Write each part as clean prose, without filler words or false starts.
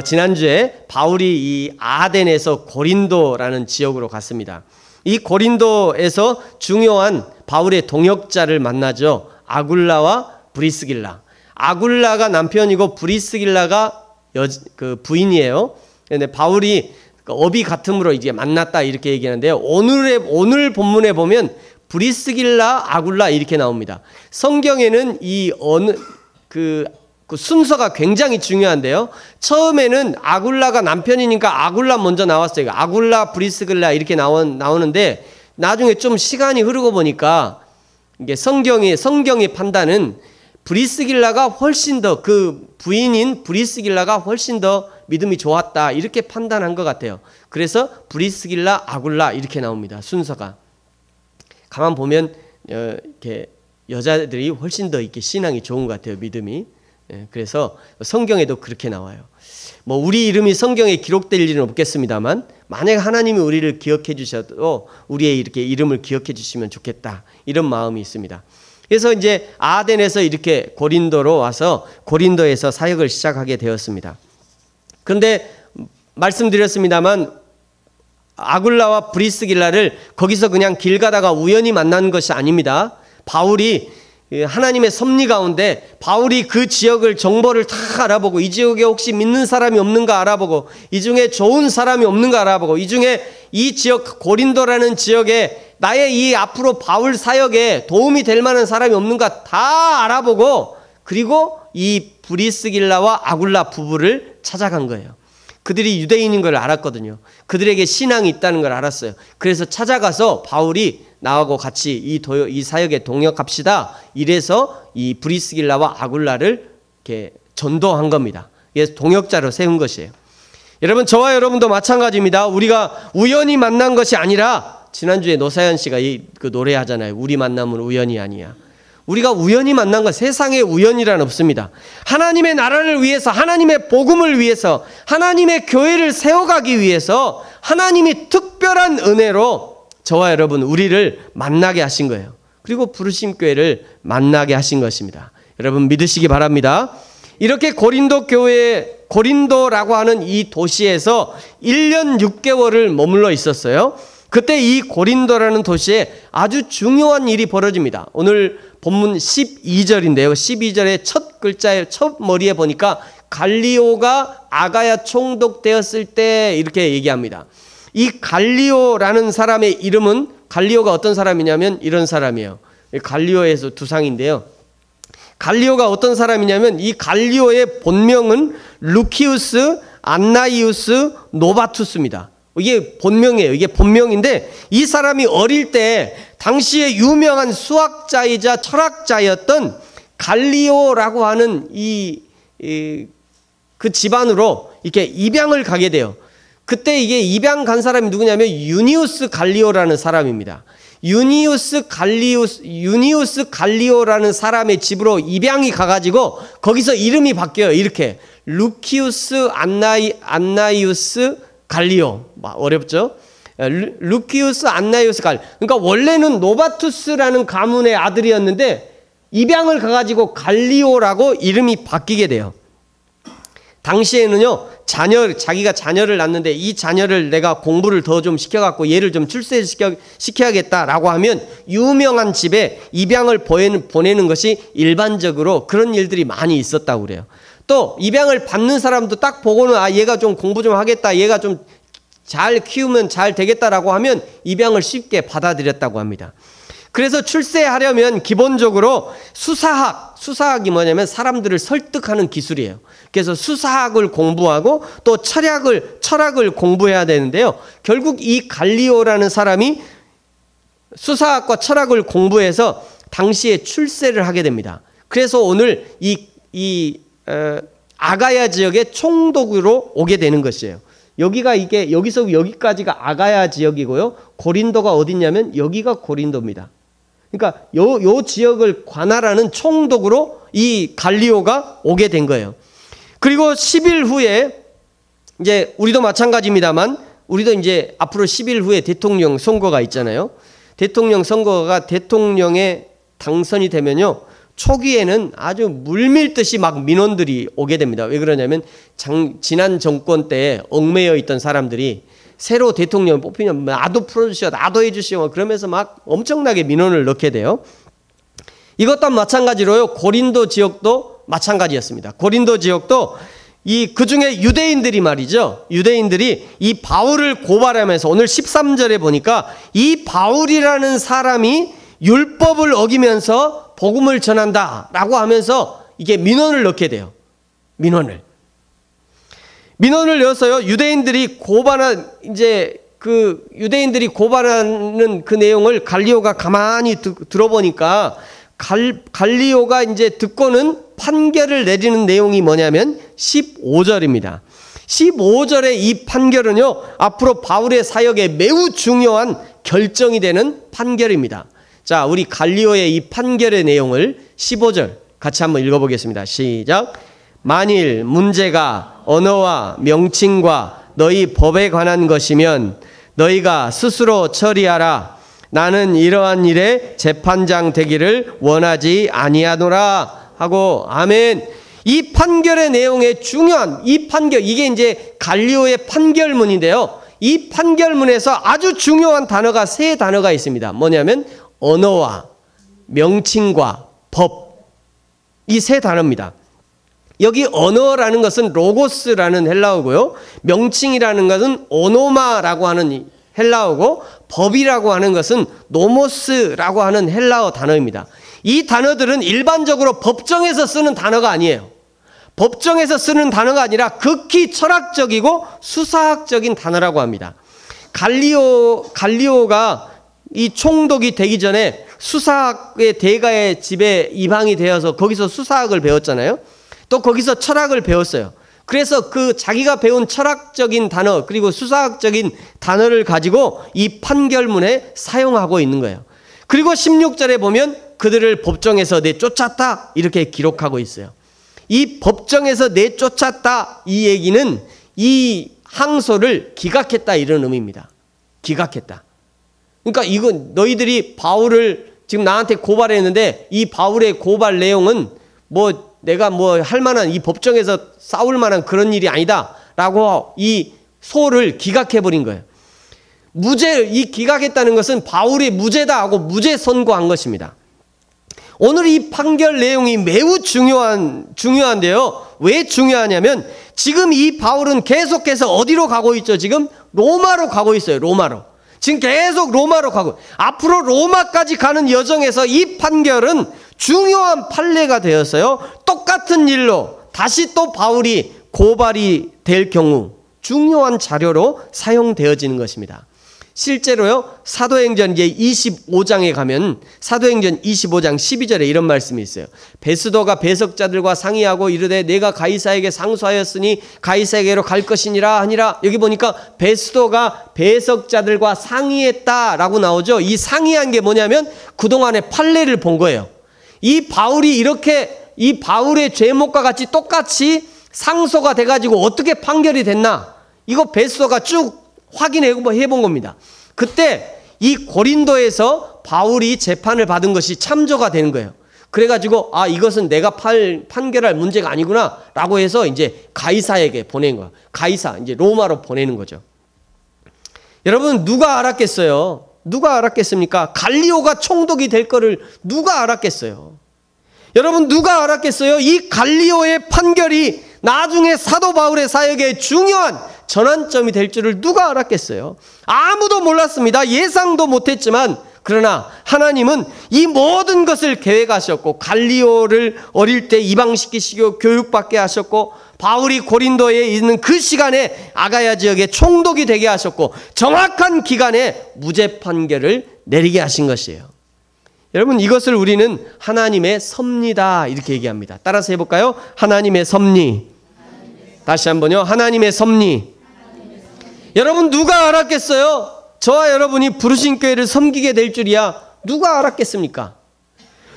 지난주에 바울이 이 아덴에서 고린도라는 지역으로 갔습니다. 이 고린도에서 중요한 바울의 동역자를 만나죠. 아굴라와 브리스길라. 아굴라가 남편이고 브리스길라가 그 부인이에요. 근데 바울이 업이 같음으로 이제 만났다 이렇게 얘기하는데요. 오늘 본문에 보면 브리스길라, 아굴라 이렇게 나옵니다. 성경에는 이 그 순서가 굉장히 중요한데요. 처음에는 아굴라가 남편이니까 아굴라 먼저 나왔어요. 아굴라, 브리스길라 이렇게 나오는데 나중에 좀 시간이 흐르고 보니까 이게 성경의 판단은 브리스길라가 훨씬 더 그 부인인 브리스길라가 훨씬 더 믿음이 좋았다 이렇게 판단한 것 같아요. 그래서 브리스길라, 아굴라 이렇게 나옵니다. 순서가. 가만 보면 이렇게 여자들이 훨씬 더 이렇게 신앙이 좋은 것 같아요. 믿음이. 그래서 성경에도 그렇게 나와요. 뭐 우리 이름이 성경에 기록될 일은 없겠습니다만 만약 하나님이 우리를 기억해 주셔도 우리의 이렇게 이름을 기억해 주시면 좋겠다 이런 마음이 있습니다. 그래서 이제 아덴에서 이렇게 고린도로 와서 고린도에서 사역을 시작하게 되었습니다. 그런데 말씀드렸습니다만 아굴라와 브리스길라를 거기서 그냥 길 가다가 우연히 만난 것이 아닙니다. 바울이 하나님의 섭리 가운데 바울이 그 지역을 정보를 다 알아보고 이 지역에 혹시 믿는 사람이 없는가 알아보고 이 중에 좋은 사람이 없는가 알아보고 이 중에 이 지역 고린도라는 지역에 나의 이 앞으로 바울 사역에 도움이 될 만한 사람이 없는가 다 알아보고 그리고 이 브리스길라와 아굴라 부부를 찾아간 거예요. 그들이 유대인인 걸 알았거든요. 그들에게 신앙이 있다는 걸 알았어요. 그래서 찾아가서 바울이 나하고 같이 이 사역에 동역합시다. 이래서 이 브리스길라와 아굴라를 이렇게 전도한 겁니다. 그래서 동역자로 세운 것이에요. 여러분 저와 여러분도 마찬가지입니다. 우리가 우연히 만난 것이 아니라 지난주에 노사연 씨가 그 노래하잖아요. 우리 만남은 우연이 아니야. 우리가 우연히 만난 건 세상에 우연이란 없습니다. 하나님의 나라를 위해서 하나님의 복음을 위해서 하나님의 교회를 세워가기 위해서 하나님이 특별한 은혜로 저와 여러분 우리를 만나게 하신 거예요. 그리고 부르심 교회를 만나게 하신 것입니다. 여러분 믿으시기 바랍니다. 이렇게 고린도라고 하는 이 도시에서 1년 6개월을 머물러 있었어요. 그때 이 고린도라는 도시에 아주 중요한 일이 벌어집니다. 오늘 본문 12절인데요. 12절의 첫 글자의 첫 머리에 보니까 갈리오가 아가야 총독되었을 때 이렇게 얘기합니다. 이 갈리오라는 사람의 이름은 갈리오가 어떤 사람이냐면 이런 사람이에요. 갈리오에서 두상인데요. 갈리오가 어떤 사람이냐면 이 갈리오의 본명은 루키우스 안나이우스 노바투스입니다. 이게 본명이에요. 이게 본명인데 이 사람이 어릴 때 당시에 유명한 수학자이자 철학자였던 갈리오라고 하는 그 집안으로 이렇게 입양을 가게 돼요. 그때 이게 입양 간 사람이 누구냐면 유니우스 갈리오라는 사람입니다. 유니우스 갈리오라는 사람의 집으로 입양이 가가지고 거기서 이름이 바뀌어요. 이렇게 루키우스 안나이우스 갈리오. 어렵죠? 루키우스 안나이우스 갈리오. 그러니까 원래는 노바투스라는 가문의 아들이었는데 입양을 가가지고 갈리오라고 이름이 바뀌게 돼요. 당시에는요, 자기가 자녀를 낳는데 이 자녀를 내가 공부를 더 좀 시켜갖고 얘를 좀 출세시켜야겠다라고 하면 유명한 집에 입양을 보내는 것이 일반적으로 그런 일들이 많이 있었다고 그래요. 또 입양을 받는 사람도 딱 보고는 얘가 좀 공부 좀 하겠다, 얘가 좀 잘 키우면 잘 되겠다라고 하면 입양을 쉽게 받아들였다고 합니다. 그래서 출세하려면 기본적으로 수사학이 뭐냐면 사람들을 설득하는 기술이에요. 그래서 수사학을 공부하고 또 철학을 공부해야 되는데요. 결국 이 갈리오라는 사람이 수사학과 철학을 공부해서 당시에 출세를 하게 됩니다. 그래서 오늘 아가야 지역의 총독으로 오게 되는 것이에요. 여기서 여기까지가 아가야 지역이고요. 고린도가 어디냐면 여기가 고린도입니다. 그러니까 요 지역을 관할하는 총독으로 이 갈리오가 오게 된 거예요. 그리고 10일 후에 이제 우리도 마찬가지입니다만 우리도 이제 앞으로 10일 후에 대통령 선거가 있잖아요. 대통령 선거가 대통령에 당선이 되면요. 초기에는 아주 물밀듯이 막 민원들이 오게 됩니다. 왜 그러냐면 지난 정권 때 얽매여 있던 사람들이 새로 대통령이 뽑히면 나도 풀어주시오, 나도 해주시오 그러면서 막 엄청나게 민원을 넣게 돼요. 이것도 마찬가지로요. 고린도 지역도 마찬가지였습니다. 고린도 지역도 그 중에 유대인들이 말이죠. 유대인들이 이 바울을 고발하면서 오늘 13절에 보니까 이 바울이라는 사람이 율법을 어기면서 복음을 전한다라고 하면서 이게 민원을 넣게 돼요. 민원을 넣어서요. 유대인들이 고발하는 그 내용을 갈리오가 가만히 들어보니까 갈리오가 이제 듣고는 판결을 내리는 내용이 뭐냐면 15절입니다. 15절의 이 판결은요, 앞으로 바울의 사역에 매우 중요한 결정이 되는 판결입니다. 자, 우리 갈리오의 이 판결의 내용을 15절 같이 한번 읽어보겠습니다. 시작. 만일 문제가 언어와 명칭과 너희 법에 관한 것이면 너희가 스스로 처리하라. 나는 이러한 일에 재판장 되기를 원하지 아니하노라 하고 아멘. 이 판결의 내용에 중요한 이 판결, 이게 이제 갈리오의 판결문인데요. 이 판결문에서 아주 중요한 단어가 세 단어가 있습니다. 뭐냐면 언어와 명칭과 법, 이 세 단어입니다. 여기 언어라는 것은 로고스라는 헬라어고요. 명칭이라는 것은 오노마라고 하는 헬라어고, 법이라고 하는 것은 노모스라고 하는 헬라어 단어입니다. 이 단어들은 일반적으로 법정에서 쓰는 단어가 아니에요. 법정에서 쓰는 단어가 아니라 극히 철학적이고 수사학적인 단어라고 합니다. 갈리오가 이 총독이 되기 전에 수사학의 대가의 집에 입항이 되어서 거기서 수사학을 배웠잖아요. 또 거기서 철학을 배웠어요. 그래서 그 자기가 배운 철학적인 단어 그리고 수사학적인 단어를 가지고 이 판결문에 사용하고 있는 거예요. 그리고 16절에 보면 그들을 법정에서 내쫓았다 이렇게 기록하고 있어요. 이 법정에서 내쫓았다 이 얘기는 이 항소를 기각했다 이런 의미입니다. 기각했다. 그러니까 이건 너희들이 바울을 지금 나한테 고발했는데 이 바울의 고발 내용은 뭐 내가 뭐 할 만한 이 법정에서 싸울 만한 그런 일이 아니다 라고 이 소를 기각해버린 거예요. 이 기각했다는 것은 바울이 무죄다 하고 무죄 선고한 것입니다. 오늘 이 판결 내용이 매우 중요한데요. 왜 중요하냐면 지금 이 바울은 계속해서 어디로 가고 있죠? 지금 로마로 가고 있어요. 로마로. 지금 계속 로마로 가고 앞으로 로마까지 가는 여정에서 이 판결은 중요한 판례가 되었어요. 똑같은 일로 다시 또 바울이 고발이 될 경우 중요한 자료로 사용되어지는 것입니다. 실제로요, 사도행전 25장에 가면 사도행전 25장 12절에 이런 말씀이 있어요. 베스도가 배석자들과 상의하고 이르되 내가 가이사에게 상소하였으니 가이사에게로 갈 것이니라 하니라. 여기 보니까 베스도가 배석자들과 상의했다라고 나오죠. 이 상의한 게 뭐냐면 그동안의 판례를 본 거예요. 이 바울이 이렇게 이 바울의 죄목과 같이 똑같이 상소가 돼가지고 어떻게 판결이 됐나 이거 베스도가 쭉 확인해 본 겁니다. 그때 이 고린도에서 바울이 재판을 받은 것이 참조가 되는 거예요. 그래가지고 이것은 내가 판결할 문제가 아니구나 라고 해서 이제 가이사에게 보낸 거예요. 가이사 이제 로마로 보내는 거죠. 여러분 누가 알았겠어요? 누가 알았겠습니까? 갈리오가 총독이 될 거를 누가 알았겠어요? 여러분 누가 알았겠어요? 이 갈리오의 판결이 나중에 사도 바울의 사역에 중요한 전환점이 될 줄을 누가 알았겠어요? 아무도 몰랐습니다. 예상도 못했지만 그러나 하나님은 이 모든 것을 계획하셨고 갈리오를 어릴 때 이방시키시고 교육받게 하셨고 바울이 고린도에 있는 그 시간에 아가야 지역의 총독이 되게 하셨고 정확한 기간에 무죄 판결을 내리게 하신 것이에요. 여러분 이것을 우리는 하나님의 섭리다 이렇게 얘기합니다. 따라서 해볼까요? 하나님의 섭리. 다시 한번요. 하나님의 섭리. 여러분 누가 알았겠어요? 저와 여러분이 부르신 교회를 섬기게 될 줄이야 누가 알았겠습니까?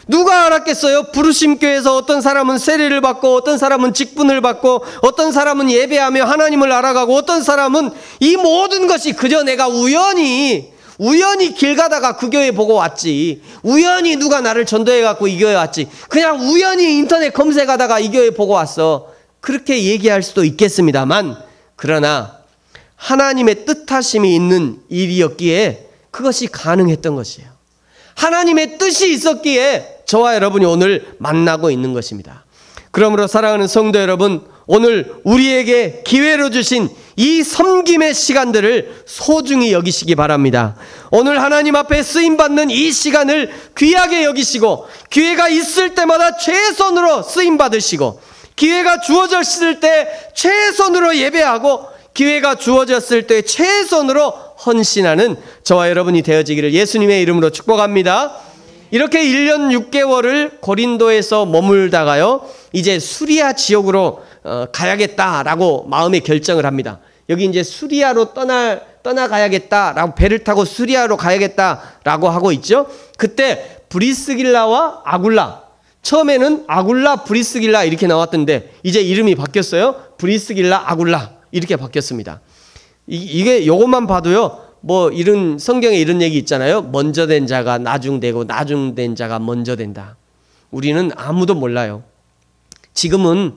누가 알았겠어요? 부르심 교회에서 어떤 사람은 세례를 받고 어떤 사람은 직분을 받고 어떤 사람은 예배하며 하나님을 알아가고 어떤 사람은 이 모든 것이 그저 내가 우연히 우연히 길 가다가 그 교회 보고 왔지. 우연히 누가 나를 전도해갖고 이 교회 왔지. 그냥 우연히 인터넷 검색하다가 이 교회 보고 왔어. 그렇게 얘기할 수도 있겠습니다만, 그러나 하나님의 뜻하심이 있는 일이었기에 그것이 가능했던 것이에요. 하나님의 뜻이 있었기에 저와 여러분이 오늘 만나고 있는 것입니다. 그러므로 사랑하는 성도 여러분, 오늘 우리에게 기회로 주신 이 섬김의 시간들을 소중히 여기시기 바랍니다. 오늘 하나님 앞에 쓰임받는 이 시간을 귀하게 여기시고, 기회가 있을 때마다 최선으로 쓰임받으시고, 기회가 주어졌을 때 최선으로 예배하고, 기회가 주어졌을 때 최선으로 헌신하는 저와 여러분이 되어지기를 예수님의 이름으로 축복합니다. 이렇게 1년 6개월을 고린도에서 머물다가요, 이제 수리아 지역으로 가야겠다라고 마음의 결정을 합니다. 여기 이제 수리아로 떠나가야겠다라고, 배를 타고 수리아로 가야겠다라고 하고 있죠. 그때 브리스길라와 아굴라, 처음에는 아굴라 브리스길라 이렇게 나왔던데 이제 이름이 바뀌었어요. 브리스길라 아굴라 이렇게 바뀌었습니다. 이게 요것만 봐도요, 뭐 이런 성경에 이런 얘기 있잖아요. 먼저 된 자가 나중되고 나중된 자가 먼저 된다. 우리는 아무도 몰라요. 지금은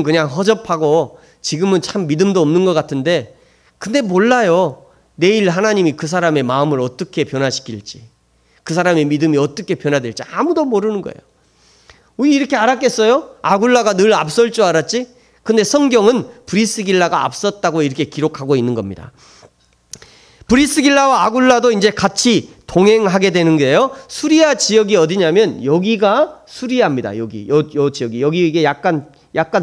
그냥 허접하고 지금은 참 믿음도 없는 것 같은데, 근데 몰라요. 내일 하나님이 그 사람의 마음을 어떻게 변화시킬지, 그 사람의 믿음이 어떻게 변화될지 아무도 모르는 거예요. 우리 이렇게 알았겠어요? 아굴라가 늘 앞설 줄 알았지? 근데 성경은 브리스길라가 앞섰다고 이렇게 기록하고 있는 겁니다. 브리스길라와 아굴라도 이제 같이 동행하게 되는 게요. 수리아 지역이 어디냐면 여기가 수리아입니다. 요 지역이, 여기 이게 약간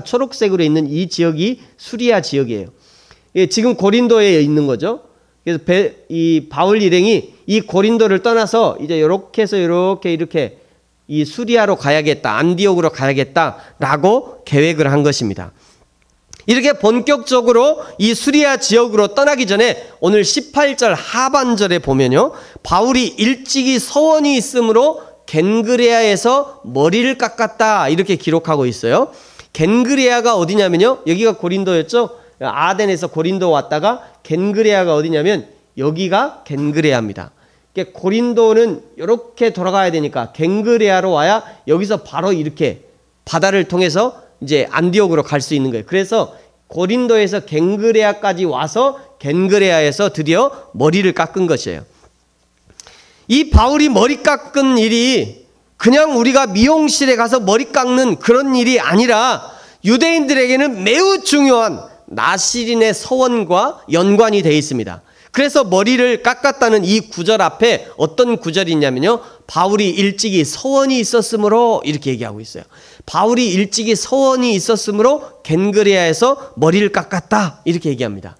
초록색으로 있는 이 지역이 수리아 지역이에요. 예, 지금 고린도에 있는 거죠. 그래서 이 바울 일행이 이 고린도를 떠나서 이제 이렇게 해서 이렇게 이 수리아로 가야겠다, 안디옥으로 가야겠다라고 계획을 한 것입니다. 이렇게 본격적으로 이 수리아 지역으로 떠나기 전에 오늘 18절 하반절에 보면요, 바울이 일찍이 서원이 있으므로 겐그레아에서 머리를 깎았다 이렇게 기록하고 있어요. 겐그레아가 어디냐면요, 여기가 고린도였죠. 아덴에서 고린도 왔다가 겐그레아가 어디냐면 여기가 겐그레아입니다. 고린도는 이렇게 돌아가야 되니까 겐그레아로 와야 여기서 바로 이렇게 바다를 통해서 이제 안디옥으로 갈 수 있는 거예요. 그래서 고린도에서 겐그레아까지 와서 겐그레아에서 드디어 머리를 깎은 것이에요. 이 바울이 머리 깎은 일이 그냥 우리가 미용실에 가서 머리 깎는 그런 일이 아니라 유대인들에게는 매우 중요한 나시린의 서원과 연관이 되어 있습니다. 그래서 머리를 깎았다는 이 구절 앞에 어떤 구절이 있냐면요, 바울이 일찍이 서원이 있었으므로 이렇게 얘기하고 있어요. 바울이 일찍이 서원이 있었으므로 겐그레아에서 머리를 깎았다 이렇게 얘기합니다.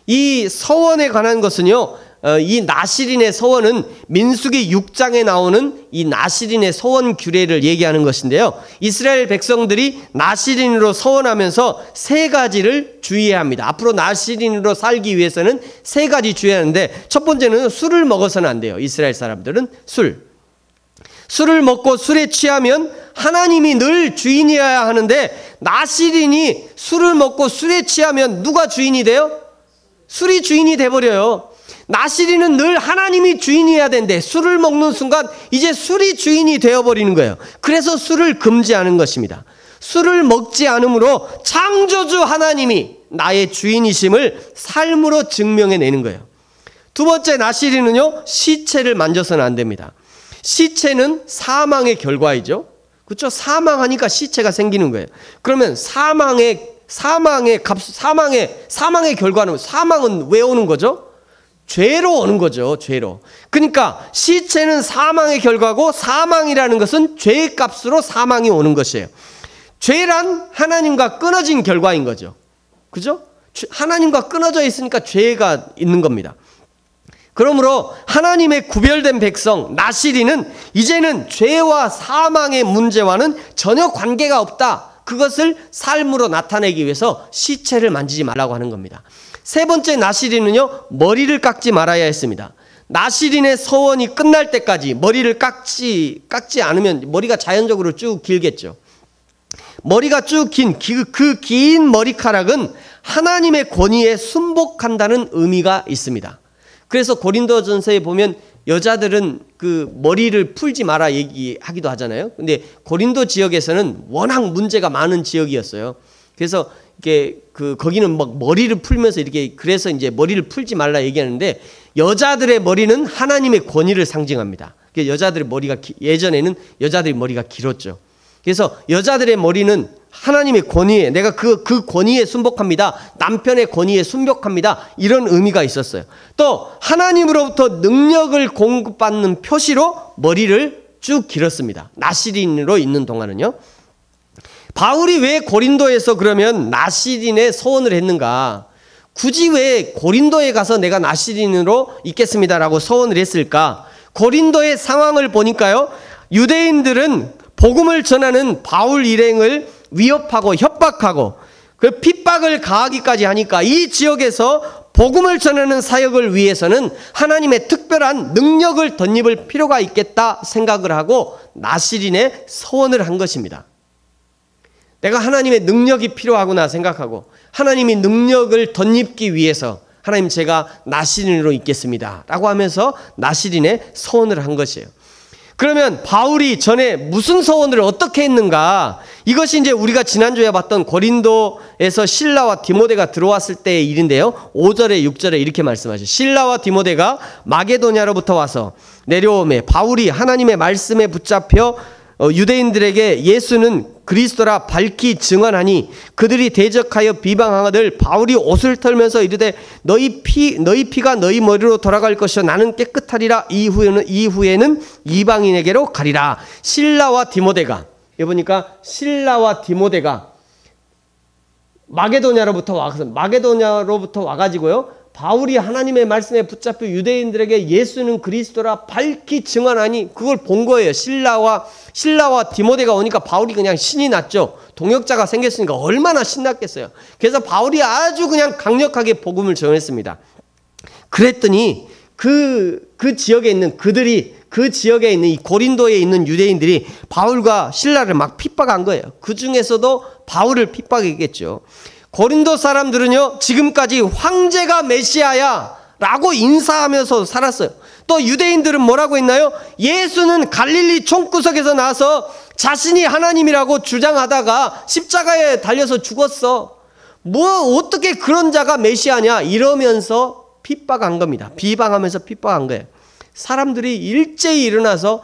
이 서원에 관한 것은요, 이 나시린의 서원은 민수기 6장에 나오는 이 나시린의 서원 규례를 얘기하는 것인데요, 이스라엘 백성들이 나시린으로 서원하면서 세 가지를 주의해야 합니다. 앞으로 나시린으로 살기 위해서는 세 가지 주의하는데, 첫 번째는 술을 먹어서는 안 돼요. 이스라엘 사람들은 술을 먹고 술에 취하면 하나님이 늘 주인이어야 하는데, 나시린이 술을 먹고 술에 취하면 누가 주인이 돼요? 술이 주인이 돼버려요. 나시린은 늘 하나님이 주인이어야 되는데 술을 먹는 순간 이제 술이 주인이 되어버리는 거예요. 그래서 술을 금지하는 것입니다. 술을 먹지 않으므로 창조주 하나님이 나의 주인이심을 삶으로 증명해내는 거예요. 두 번째, 나시린은요, 시체를 만져서는 안 됩니다. 시체는 사망의 결과이죠. 그렇죠? 사망하니까 시체가 생기는 거예요. 그러면 사망의 결과는, 사망은 왜 오는 거죠? 죄로 오는 거죠. 죄로. 그러니까 시체는 사망의 결과고, 사망이라는 것은 죄의 값으로 사망이 오는 것이에요. 죄란 하나님과 끊어진 결과인 거죠. 그죠? 하나님과 끊어져 있으니까 죄가 있는 겁니다. 그러므로 하나님의 구별된 백성 나시린은 이제는 죄와 사망의 문제와는 전혀 관계가 없다. 그것을 삶으로 나타내기 위해서 시체를 만지지 말라고 하는 겁니다. 세 번째, 나시린은요, 머리를 깎지 말아야 했습니다. 나시린의 서원이 끝날 때까지 머리를 깎지 않으면 머리가 자연적으로 쭉 길겠죠. 머리가 쭉 긴 그 긴 머리카락은 하나님의 권위에 순복한다는 의미가 있습니다. 그래서 고린도전서에 보면 여자들은 그 머리를 풀지 마라 얘기하기도 하잖아요. 근데 고린도 지역에서는 워낙 문제가 많은 지역이었어요. 그래서 이게 거기는 막 머리를 풀면서 이렇게, 그래서 이제 머리를 풀지 말라 얘기하는데, 여자들의 머리는 하나님의 권위를 상징합니다. 여자들의 머리가 예전에는 여자들의 머리가 길었죠. 그래서 여자들의 머리는 하나님의 권위에, 내가 그 권위에 순복합니다, 남편의 권위에 순복합니다, 이런 의미가 있었어요. 또 하나님으로부터 능력을 공급받는 표시로 머리를 쭉 길었습니다. 나시린으로 있는 동안은요. 바울이 왜 고린도에서 그러면 나시린의 서원을 했는가? 굳이 왜 고린도에 가서 내가 나시린으로 있겠습니다라고 서원을 했을까? 고린도의 상황을 보니까요, 유대인들은 복음을 전하는 바울 일행을 위협하고 협박하고 그 핍박을 가하기까지 하니까 이 지역에서 복음을 전하는 사역을 위해서는 하나님의 특별한 능력을 덧입을 필요가 있겠다 생각을 하고 나시린에 서원을 한 것입니다. 내가 하나님의 능력이 필요하구나 생각하고 하나님이 능력을 덧입기 위해서 하나님 제가 나시린으로 있겠습니다 라고 하면서 나시린에 서원을 한 것이에요. 그러면 바울이 전에 무슨 서원을 어떻게 했는가? 이것이 이제 우리가 지난주에 봤던 고린도에서 실라와 디모데가 들어왔을 때의 일인데요. 5절에 6절에 이렇게 말씀하죠. 실라와 디모데가 마게도냐로부터 와서 내려오매 바울이 하나님의 말씀에 붙잡혀 유대인들에게 예수는 그리스도라 밝히 증언하니 그들이 대적하여 비방하거늘 바울이 옷을 털면서 이르되 너희 피가 너희 머리로 돌아갈 것이요 나는 깨끗하리라. 이후에는 이방인에게로 가리라. 실라와 디모데가, 여기 보니까 실라와 디모데가 마게도냐로부터 와가지고요, 바울이 하나님의 말씀에 붙잡혀 유대인들에게 예수는 그리스도라 밝히 증언하니 그걸 본 거예요. 실라와 디모데가 오니까 바울이 그냥 신이 났죠. 동역자가 생겼으니까 얼마나 신났겠어요. 그래서 바울이 아주 그냥 강력하게 복음을 전했습니다. 그랬더니 그 지역에 있는 그 지역에 있는 이 고린도에 있는 유대인들이 바울과 실라를 막 핍박한 거예요. 그 중에서도 바울을 핍박했겠죠. 고린도 사람들은요, 지금까지 황제가 메시아야 라고 인사하면서 살았어요. 또 유대인들은 뭐라고 했나요? 예수는 갈릴리 총구석에서 나와서 자신이 하나님이라고 주장하다가 십자가에 달려서 죽었어. 어떻게 그런 자가 메시아냐? 이러면서 핍박한 겁니다. 비방하면서 핍박한 거예요. 사람들이 일제히 일어나서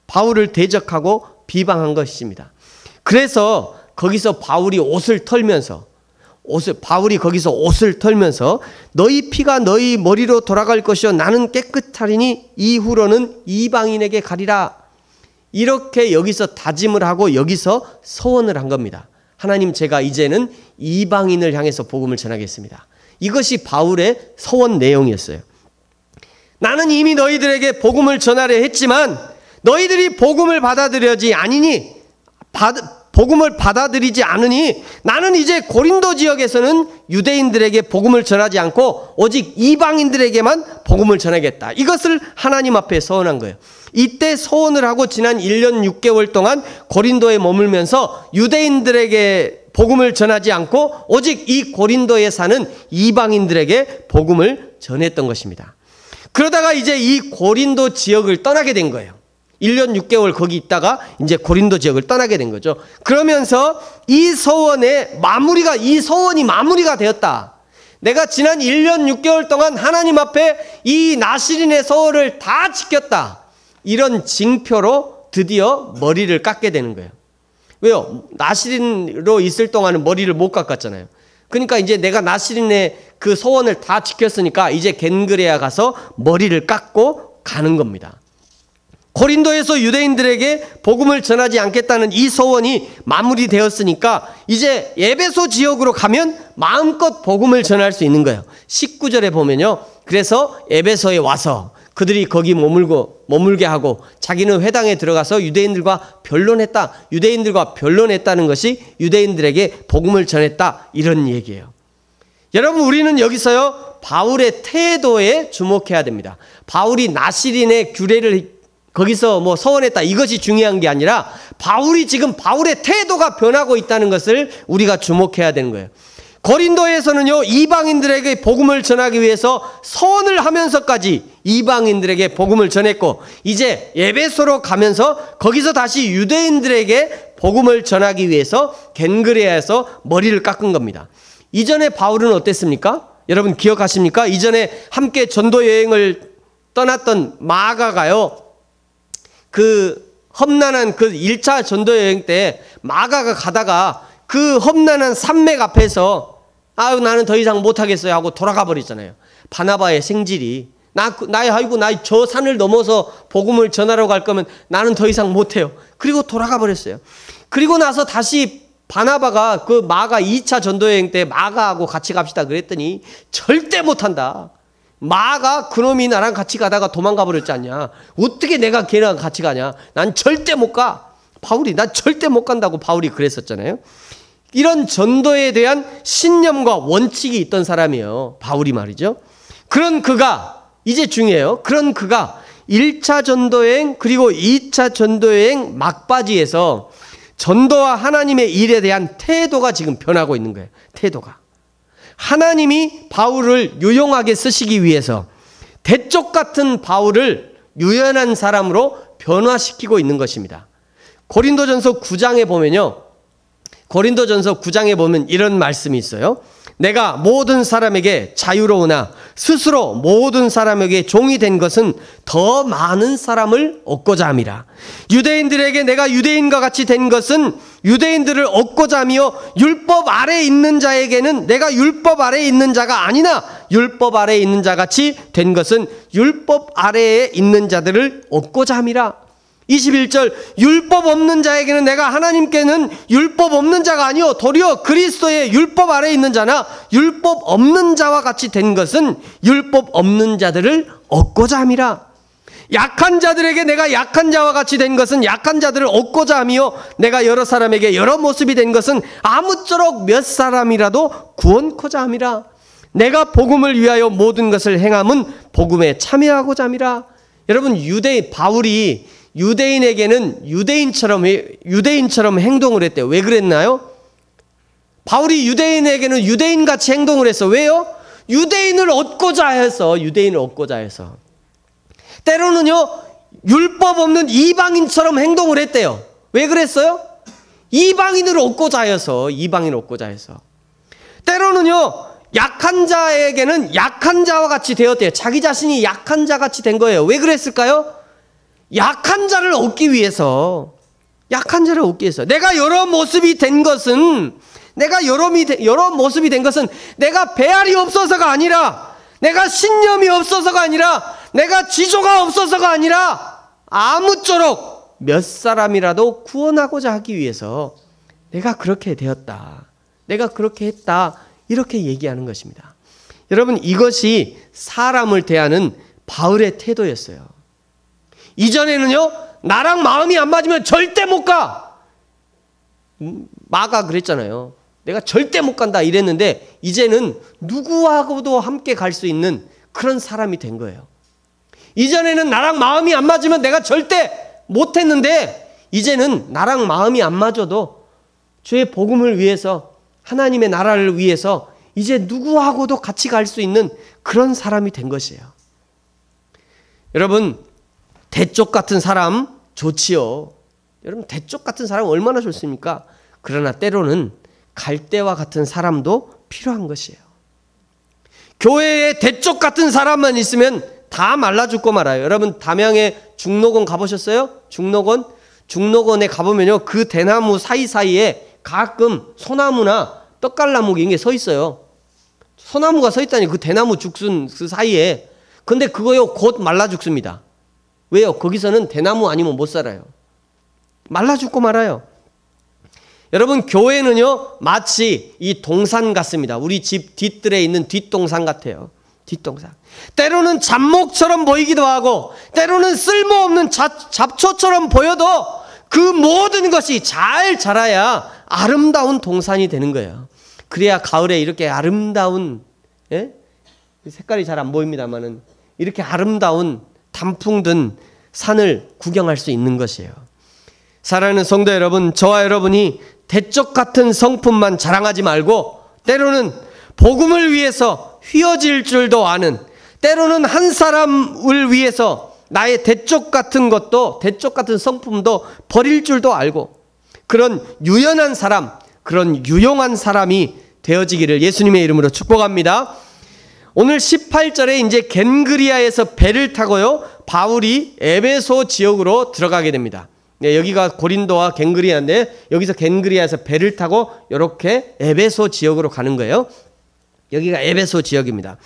바울을 대적하고 비방한 것입니다. 그래서 거기서 바울이 거기서 옷을 털면서 너희 피가 너희 머리로 돌아갈 것이요 나는 깨끗하리니 이후로는 이방인에게 가리라. 이렇게 여기서 다짐을 하고 여기서 서원을 한 겁니다. 하나님 제가 이제는 이방인을 향해서 복음을 전하겠습니다. 이것이 바울의 서원 내용이었어요. 나는 이미 너희들에게 복음을 전하려 했지만 너희들이 복음을 받아들이지 않으니 나는 이제 고린도 지역에서는 유대인들에게 복음을 전하지 않고 오직 이방인들에게만 복음을 전하겠다. 이것을 하나님 앞에 서원한 거예요. 이때 서원을 하고 지난 1년 6개월 동안 고린도에 머물면서 유대인들에게 복음을 전하지 않고 오직 이 고린도에 사는 이방인들에게 복음을 전했던 것입니다. 그러다가 이제 이 고린도 지역을 떠나게 된 거예요. 1년 6개월 거기 있다가 이제 고린도 지역을 떠나게 된 거죠. 그러면서 이 서원이 마무리가 되었다. 내가 지난 1년 6개월 동안 하나님 앞에 이 나시린의 서원을 다 지켰다. 이런 징표로 드디어 머리를 깎게 되는 거예요. 왜요? 나시린으로 있을 동안은 머리를 못 깎았잖아요. 그러니까 이제 내가 나시린의 그 서원을 다 지켰으니까 이제 겐그레아 가서 머리를 깎고 가는 겁니다. 고린도에서 유대인들에게 복음을 전하지 않겠다는 이 서원이 마무리되었으니까 이제 에베소 지역으로 가면 마음껏 복음을 전할 수 있는 거예요. 19절에 보면요. 그래서 에베소에 와서 그들이 거기 머물게 하고 자기는 회당에 들어가서 유대인들과 변론했다는 것이 유대인들에게 복음을 전했다, 이런 얘기예요. 여러분, 우리는 여기서요 바울의 태도에 주목해야 됩니다. 바울이 나시린의 규례를 거기서 서원했다, 이것이 중요한 게 아니라 바울의 태도가 변하고 있다는 것을 우리가 주목해야 되는 거예요. 고린도에서는요, 이방인들에게 복음을 전하기 위해서 서원을 하면서까지 이방인들에게 복음을 전했고, 이제 에베소로 가면서 거기서 다시 유대인들에게 복음을 전하기 위해서 겐그레아에서 머리를 깎은 겁니다. 이전에 바울은 어땠습니까? 여러분 기억하십니까? 이전에 함께 전도 여행을 떠났던 마가가요, 그 험난한 그 1차 전도 여행 때 마가가 가다가 그 험난한 산맥 앞에서 아유 나는 더 이상 못하겠어요 하고 돌아가 버렸잖아요. 바나바의 생질이 나 저 산을 넘어서 복음을 전하러 갈 거면 나는 더 이상 못해요. 그리고 돌아가 버렸어요. 그리고 나서 다시 바나바가 그 마가 2차 전도여행 때 마가하고 같이 갑시다 그랬더니 절대 못한다. 마가 그놈이 나랑 같이 가다가 도망가 버렸지 않냐. 어떻게 내가 걔랑 같이 가냐. 난 절대 못 가. 바울이 난 절대 못 간다고 바울이 그랬었잖아요. 이런 전도에 대한 신념과 원칙이 있던 사람이에요. 바울이 말이죠. 그런 그가 이제 중요해요. 그런 그가 1차 전도여행 그리고 2차 전도여행 막바지에서 전도와 하나님의 일에 대한 태도가 지금 변하고 있는 거예요. 태도가. 하나님이 바울을 유용하게 쓰시기 위해서 대쪽 같은 바울을 유연한 사람으로 변화시키고 있는 것입니다. 고린도전서 9장에 보면요. 고린도전서 9장에 보면 이런 말씀이 있어요. 내가 모든 사람에게 자유로우나 스스로 모든 사람에게 종이 된 것은 더 많은 사람을 얻고자 함이라. 유대인들에게 내가 유대인과 같이 된 것은 유대인들을 얻고자 하며 율법 아래에 있는 자에게는 내가 율법 아래에 있는 자가 아니나 율법 아래에 있는 자같이 된 것은 율법 아래에 있는 자들을 얻고자 함이라. 21절 율법 없는 자에게는 내가 하나님께는 율법 없는 자가 아니요 도리어 그리스도의 율법 아래에 있는 자나 율법 없는 자와 같이 된 것은 율법 없는 자들을 얻고자 함이라. 약한 자들에게 내가 약한 자와 같이 된 것은 약한 자들을 얻고자 하며 내가 여러 사람에게 여러 모습이 된 것은 아무쪼록 몇 사람이라도 구원코자 함이라. 내가 복음을 위하여 모든 것을 행함은 복음에 참여하고자 함이라. 여러분 바울이 유대인에게는 유대인처럼 행동을 했대요. 왜 그랬나요? 바울이 유대인에게는 유대인같이 행동을 했어. 왜요? 유대인을 얻고자 해서. 때로는요, 율법 없는 이방인처럼 행동을 했대요. 왜 그랬어요? 이방인을 얻고자 해서. 때로는요, 약한 자에게는 약한 자와 같이 되었대요. 자기 자신이 약한 자 같이 된 거예요. 왜 그랬을까요? 약한 자를 얻기 위해서. 내가 여러 모습이 된 것은 내가 배알이 없어서가 아니라, 내가 신념이 없어서가 아니라, 내가 지조가 없어서가 아니라, 아무쪼록 몇 사람이라도 구원하고자 하기 위해서 내가 그렇게 되었다. 내가 그렇게 했다. 이렇게 얘기하는 것입니다. 여러분, 이것이 사람을 대하는 바울의 태도였어요. 이전에는요, 나랑 마음이 안 맞으면 절대 못 가. 마가 그랬잖아요. 내가 절대 못 간다 이랬는데 이제는 누구하고도 함께 갈 수 있는 그런 사람이 된 거예요. 이전에는 나랑 마음이 안 맞으면 내가 절대 못 했는데 이제는 나랑 마음이 안 맞아도 주의 복음을 위해서, 하나님의 나라를 위해서 이제 누구하고도 같이 갈 수 있는 그런 사람이 된 것이에요. 여러분, 대쪽 같은 사람 좋지요. 여러분, 대쪽 같은 사람 얼마나 좋습니까? 그러나 때로는 갈대와 같은 사람도 필요한 것이에요. 교회에 대쪽 같은 사람만 있으면 다 말라 죽고 말아요. 여러분, 담양에 중록원 가보셨어요? 중록원에 가보면요, 그 대나무 사이사이에 가끔 소나무나 떡갈나무 이런 게 서 있어요. 소나무가 서 있다니, 그 대나무 죽순 그 사이에. 근데 그거요, 곧 말라 죽습니다. 왜요? 거기서는 대나무 아니면 못 살아요. 말라 죽고 말아요. 여러분, 교회는요, 마치 이 동산 같습니다. 우리 집 뒷뜰에 있는 뒷동산 같아요. 뒷동산. 때로는 잡목처럼 보이기도 하고, 때로는 쓸모없는 잡초처럼 보여도 그 모든 것이 잘 자라야 아름다운 동산이 되는 거예요. 그래야 가을에 이렇게 아름다운, 색깔이 잘 안 보입니다만은 이렇게 아름다운 단풍 든 산을 구경할 수 있는 것이에요. 사랑하는 성도 여러분, 저와 여러분이 대쪽 같은 성품만 자랑하지 말고 때로는 복음을 위해서 휘어질 줄도 아는, 때로는 한 사람을 위해서 나의 대쪽 같은 것도, 대쪽 같은 성품도 버릴 줄도 알고, 그런 유연한 사람, 그런 유용한 사람이 되어지기를 예수님의 이름으로 축복합니다. 오늘 18절에 이제 겐그리아에서 배를 타고요, 바울이 에베소 지역으로 들어가게 됩니다. 네, 여기가 고린도와 겐그리아인데, 여기서 겐그리아에서 배를 타고 이렇게 에베소 지역으로 가는 거예요. 여기가 에베소 지역입니다.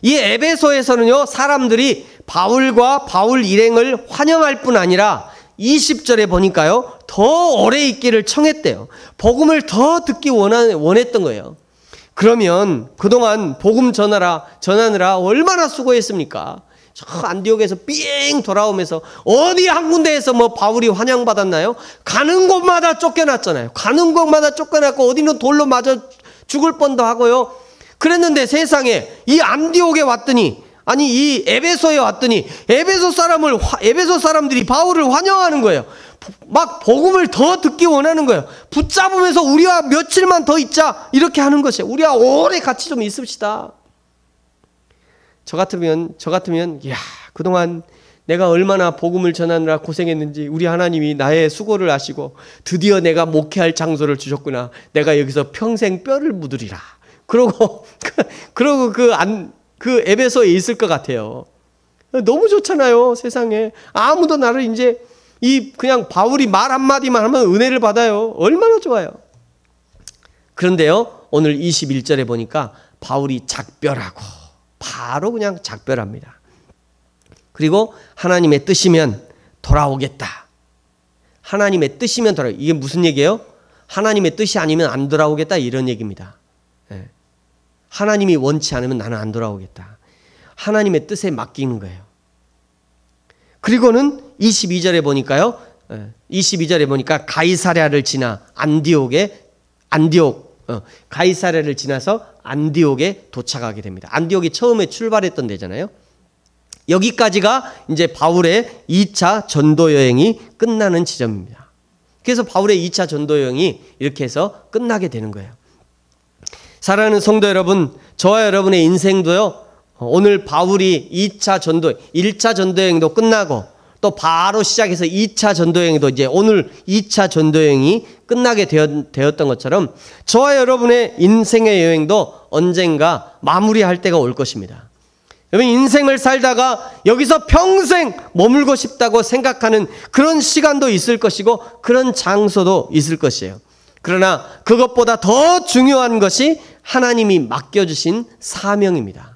이 에베소에서는요, 사람들이 바울과 바울 일행을 환영할 뿐 아니라 20절에 보니까요, 더 오래 있기를 청했대요. 복음을 더 듣기 원했던 거예요. 그러면 그동안 복음 전하느라 얼마나 수고했습니까? 저 안디옥에서 삥 돌아오면서 어디 한 군데에서 뭐 바울이 환영받았나요? 가는 곳마다 쫓겨났잖아요. 가는 곳마다 쫓겨났고 어디는 돌로 맞아 죽을 뻔도 하고요. 그랬는데 세상에 이 안디옥에 왔더니, 아니 이 에베소에 왔더니 에베소 사람들이 바울을 환영하는 거예요. 막 복음을 더 듣기 원하는 거예요. 붙잡으면서 우리와 며칠만 더 있자 이렇게 하는 것이에요. 우리와 오래 같이 좀 있읍시다. 저 같으면 야, 그동안 내가 얼마나 복음을 전하느라 고생했는지 우리 하나님이 나의 수고를 아시고 드디어 내가 목회할 장소를 주셨구나. 내가 여기서 평생 뼈를 묻으리라. 그러고 그 에베소에 있을 것 같아요. 너무 좋잖아요, 세상에. 아무도 나를 이제 그냥 바울이 말 한마디만 하면 은혜를 받아요. 얼마나 좋아요. 그런데요, 오늘 21절에 보니까 바울이 작별하고 바로 그냥 작별합니다. 그리고 하나님의 뜻이면 돌아오겠다. 하나님의 뜻이면 돌아오겠다. 이게 무슨 얘기예요? 하나님의 뜻이 아니면 안 돌아오겠다, 이런 얘기입니다. 네. 하나님이 원치 않으면 나는 안 돌아오겠다. 하나님의 뜻에 맡기는 거예요. 그리고는 22절에 보니까요, 22절에 보니까 가이사랴를 지나 가이사랴를 지나서 안디옥에 도착하게 됩니다. 안디옥이 처음에 출발했던 데잖아요. 여기까지가 이제 바울의 2차 전도 여행이 끝나는 지점입니다. 그래서 바울의 2차 전도 여행이 이렇게 해서 끝나게 되는 거예요. 사랑하는 성도 여러분, 저와 여러분의 인생도요, 오늘 바울이 1차 전도여행도 끝나고 또 바로 시작해서 2차 전도여행도 이제 오늘 2차 전도여행이 끝나게 되었던 것처럼 저와 여러분의 인생의 여행도 언젠가 마무리할 때가 올 것입니다. 여러분, 인생을 살다가 여기서 평생 머물고 싶다고 생각하는 그런 시간도 있을 것이고 그런 장소도 있을 것이에요. 그러나 그것보다 더 중요한 것이 하나님이 맡겨주신 사명입니다.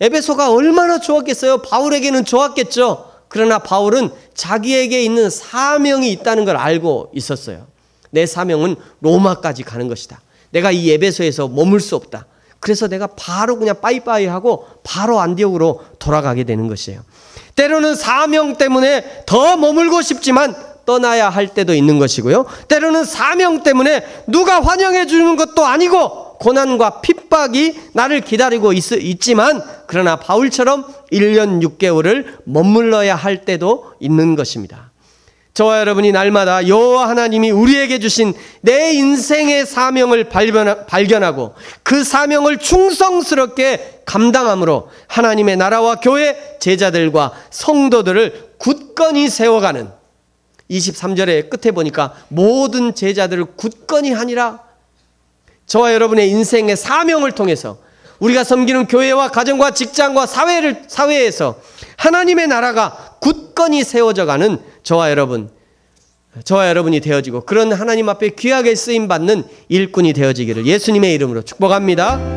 에베소가 얼마나 좋았겠어요? 바울에게는 좋았겠죠. 그러나 바울은 자기에게 있는 사명이 있다는 걸 알고 있었어요. 내 사명은 로마까지 가는 것이다. 내가 이 에베소에서 머물 수 없다. 그래서 내가 바로 그냥 빠이빠이 하고 바로 안디옥으로 돌아가게 되는 것이에요. 때로는 사명 때문에 더 머물고 싶지만 떠나야 할 때도 있는 것이고요. 때로는 사명 때문에 누가 환영해 주는 것도 아니고 고난과 핍박이 나를 기다리고 있지만 그러나 바울처럼 1년 6개월을 머물러야 할 때도 있는 것입니다. 저와 여러분이 날마다 여호와 하나님이 우리에게 주신 내 인생의 사명을 발견하고 그 사명을 충성스럽게 감당함으로 하나님의 나라와 교회 제자들과 성도들을 굳건히 세워가는 23절의 끝에 보니까 모든 제자들을 굳건히 하니라. 저와 여러분의 인생의 사명을 통해서 우리가 섬기는 교회와 가정과 직장과 사회에서 하나님의 나라가 굳건히 세워져 가는 저와 여러분이 되어지고 그런 하나님 앞에 귀하게 쓰임받는 일꾼이 되어지기를 예수님의 이름으로 축복합니다.